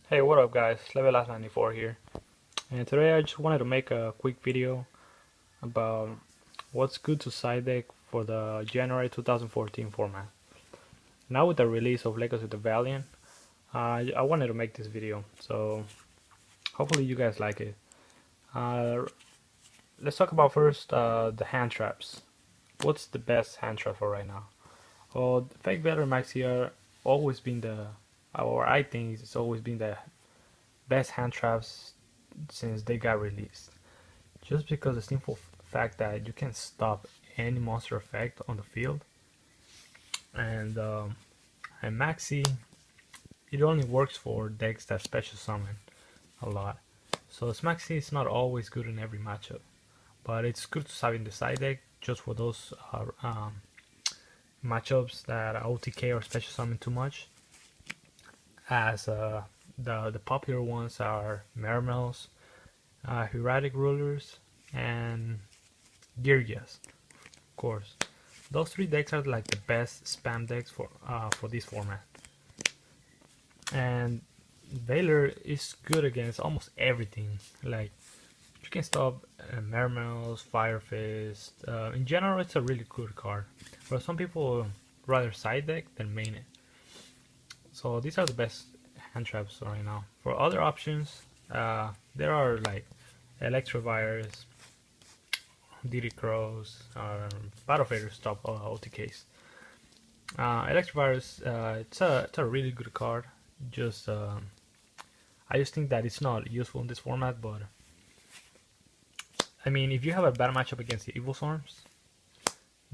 Hey, what up guys? Level94 here. And today I just wanted to make a quick video about what's good to side deck for the January 2014 format. Now with the release of Legacy of the Valiant, I wanted to make this video, so hopefully you guys like it. Uh, let's talk about first the hand traps. What's the best hand trap for right now? Well, the Fake Veteran Maxi are always been or I think it's always been the best hand traps since they got released. Just because the simple fact that you can stop any monster effect on the field, and Maxi, it only works for decks that special summon a lot. So Maxi is not always good in every matchup, but it's good to have in the side deck just for those matchups that OTK or special summon too much. As the popular ones are Mermels, Hieratic Rulers, and Girgias, of course. Those three decks are like the best spam decks for this format. And Valor is good against almost everything. Like you can stop Mermels, Fire Fist. In general, it's a really good card. But some people rather side deck than main it. So these are the best hand traps right now. For other options, there are like Electrovirus, DD Crows, Battle Faders top OTKs. Electrovirus, it's a really good card. Just I just think that it's not useful in this format, but I mean, if you have a bad matchup against the Evil Swarms,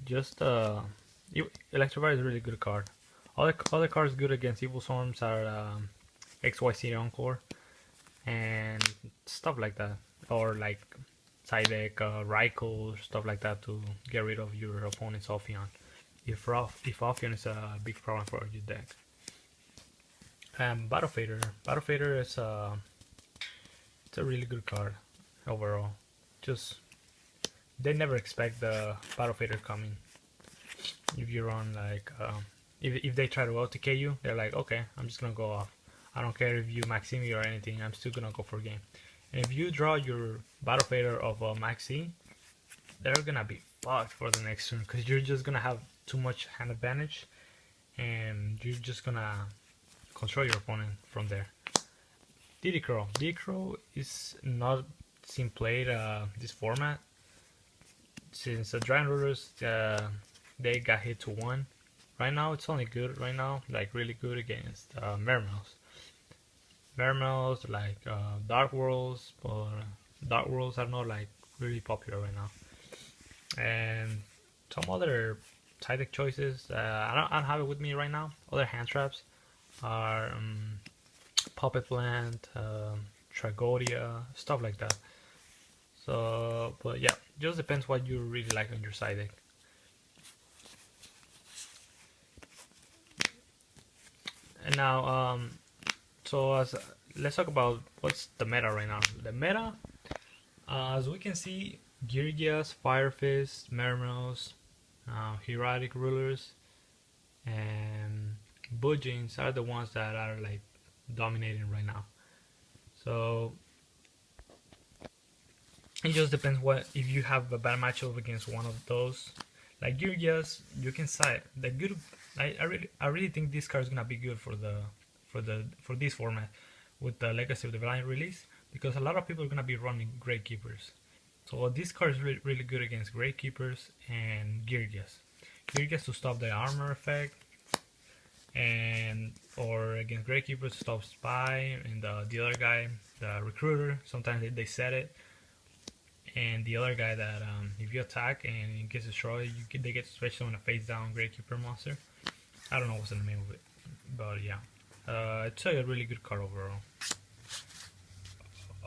just Electrovirus is a really good card. Other cards good against Evil Swarms are XYZ Encore and stuff like that, or like side deck Raikou, stuff like that to get rid of your opponent's Ophion. If Ophion is a big problem for your deck. Battle Fader. Battle Fader is it's a really good card overall. Just they never expect the Battle Fader coming. If you run like if they try to OTK you, they're like, okay, I'm just gonna go off. I don't care if you Maximi or anything. I'm still gonna go for game. And if you draw your Battle Fader of Maxi, they're gonna be fucked for the next turn because you're just gonna have too much hand advantage, and you're just gonna control your opponent from there. DD Crow. DD Crow is not seen played this format since the Giant Rulers they got hit to 1. Right now it's only good right now, like really good against Mermels. Mermels like Dark Worlds, but Dark Worlds are not like really popular right now. And some other side deck choices I don't have it with me right now. Other hand traps are Puppet Plant, Tragodia, stuff like that. So, but yeah, just depends what you really like on your side deck. And now, so let's talk about what's the meta right now. The meta, as we can see, Girgias, Fire Fist, Mermels, Hieratic Rulers, and Budgeons are the ones that are like dominating right now. So it just depends what if you have a bad matchup against one of those. Like Girgias, you can side the good. I really think this card is gonna be good for this format with the Legacy of the Valiant release, because a lot of people are gonna be running Great Keepers. So this card is really good against Great Keepers and Girgias. Girgias to stop the armor effect, and or against Great Keepers to stop Spy, and the other guy, the Recruiter. Sometimes they set it, and the other guy that if you attack and it gets destroyed, they get special on a face down Great Keeper monster. I don't know what's the name of it, but yeah, it's a really good card overall.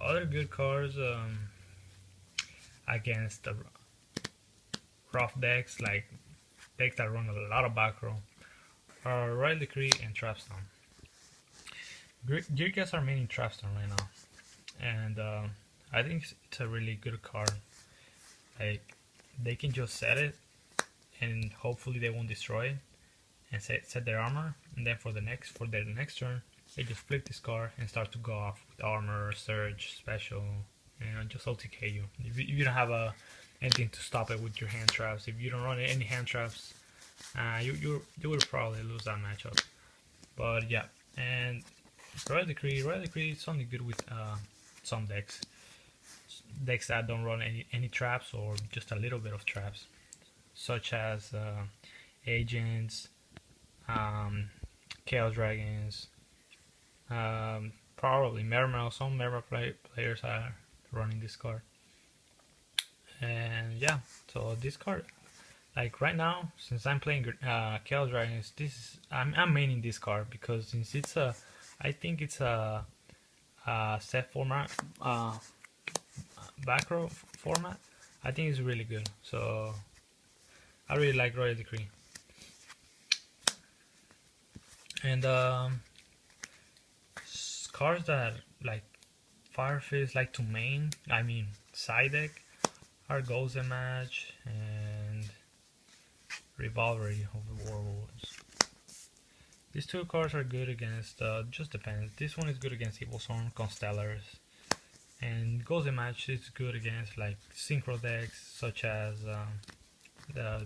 Other good cards against the rough decks, like decks that run a lot of back row, are Royal Decree and Trapstone. Girgias are mainly Trapstone right now, and I think it's a really good card. Like they can just set it, and hopefully they won't destroy it, and set their armor, and then for their next turn, they just flip this card and start to go off with armor, surge, special, and just OTK you. If you don't have anything to stop it with your hand traps, if you don't run any hand traps, you will probably lose that matchup. But yeah, and Royal Decree is only good with some decks that don't run any traps or just a little bit of traps, such as agents, Chaos Dragons, probably Mermail. Some Mermail players are running this card, and yeah. So this card, like right now, since I'm playing Chaos Dragons, I'm maining this card because since it's I think it's a set format, back row format. I think it's really good. So I really like Royal Decree. And cards that like Firefist like to main, I mean side deck, are Ghost Match and Rivalry of the Warlords. These two cards are good against, just depends. This one is good against Evilswarm, Constellars, and Ghost Match is good against like synchro decks such as the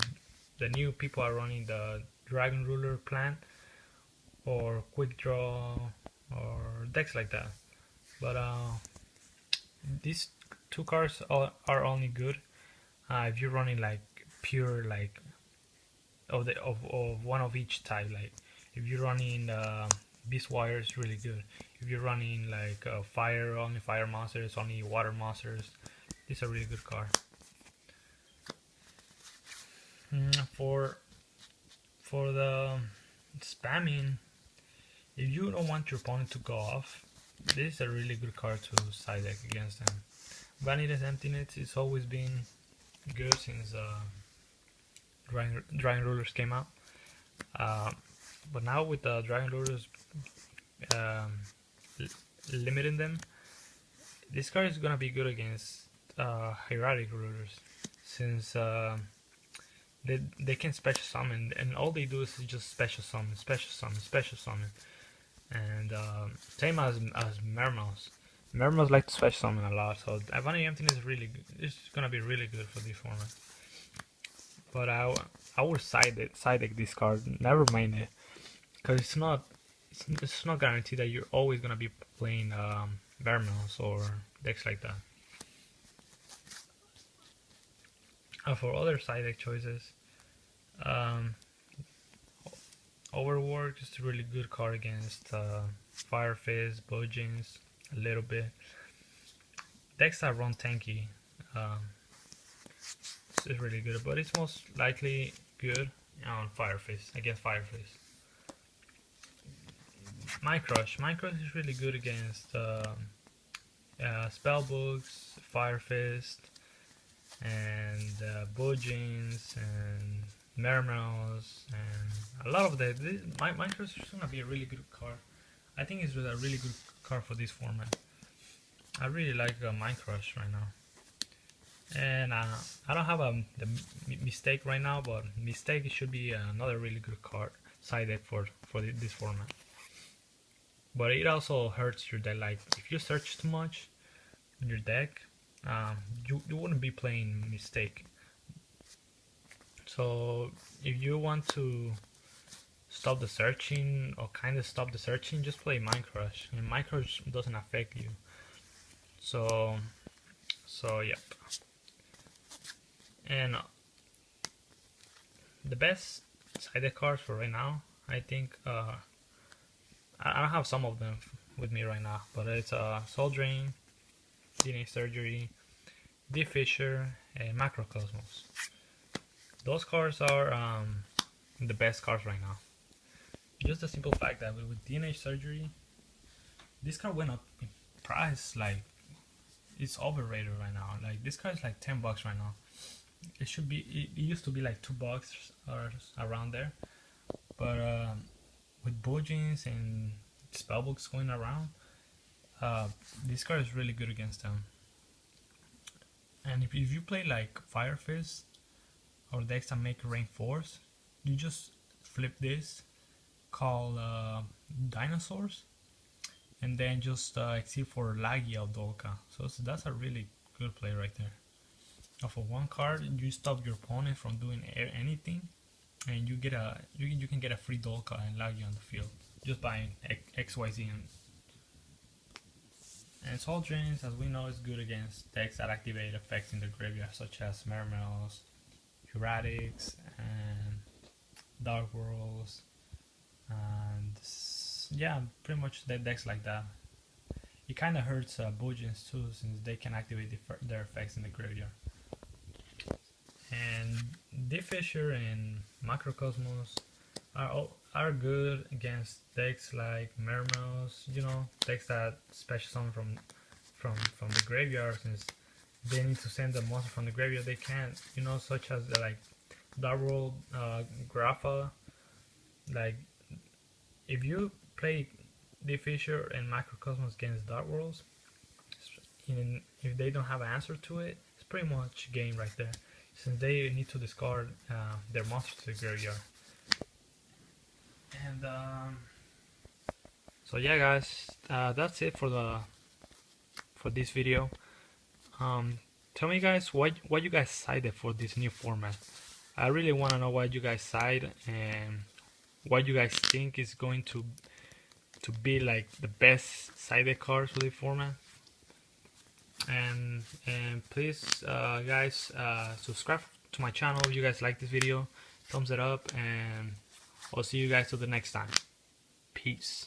new people are running the Dragon Ruler Plan or Quick Draw or decks like that. But these two cards are only good if you're running like pure like of one of each type. Like if you're running Beast Wire, is really good. If you're running like only fire monsters, only water monsters, these are really good card. For the spamming, if you don't want your opponent to go off, this is a really good card to side deck against them. Vanity's Emptiness has always been good since Dragon Rulers came out. But now with the Dragon Rulers limiting them, this card is gonna be good against Hieratic Rulers since they can special summon, and all they do is just special summon, and same as Mermails. Mermails like to special summon a lot, so Vanity Emptiness is really good. It's gonna be really good for this format. But I would side deck this card, never mind it, because it's not guaranteed that you're always gonna be playing Mermails or decks like that. For other side deck choices, Overwork is a really good card against Firefist, Bojins, a little bit. Decks that run tanky, is really good, but it's most likely good on Firefist, against Firefist. Micrush is really good against Spellbooks, Firefist, and Bojins and Mermails, and a lot of that. Micrush is gonna be a really good card. I think it's a really good card for this format. I really like Micrush right now. And I don't have the Mistake right now, but Mistake should be another really good card side deck for this format. But it also hurts your deck. Like if you search too much in your deck, you wouldn't be playing Mistake. So if you want to stop the searching or kind of stop the searching, just play Micrush, and Micrush doesn't affect you. So yep. And the best side deck cards for right now, I think, I don't have some of them with me right now, but it's Soul Drain, DNA Surgery, Deep Fissure, and Macrocosmos. Those cards are the best cards right now. Just the simple fact that with DNA Surgery, this card went up in price. Like it's overrated right now. Like this card is like $10 right now. It should be. It used to be like $2 or around there. But with Bojins and Spellbooks going around, this card is really good against them. And if you play like Firefist or decks that make rank 4s, you just flip this, call Dinosaurs, and then just exceed for Lagi Dolka. So that's a really good play right there. Off of one card, you stop your opponent from doing anything, and you get you can get a free Dolka and Lagi on the field just by XYZ. And Soul Drains, as we know, is good against decks that activate effects in the graveyard, such as Mermails, Heretics, and Dark Worlds, and yeah, pretty much the decks like that. It kind of hurts Bujins too, since they can activate their effects in the graveyard. And Deep Fissure and Macrocosmos are good against decks like Mermails, you know, decks that special summon from the graveyard, since they need to send the monster from the graveyard. They can't, you know, such as like Dark World, Grapha. Like if you play Deep Fissure and Macrocosmos against Dark Worlds, if they don't have an answer to it, it's pretty much game right there, since they need to discard their monster to the graveyard. And so yeah, guys, that's it for this video. Tell me, guys, what you guys sided for this new format. I really want to know what you guys side and what you guys think is going to be like the best sided cards for the format. And please, guys, subscribe to my channel if you guys like this video. Thumbs it up, and I'll see you guys till the next time. Peace.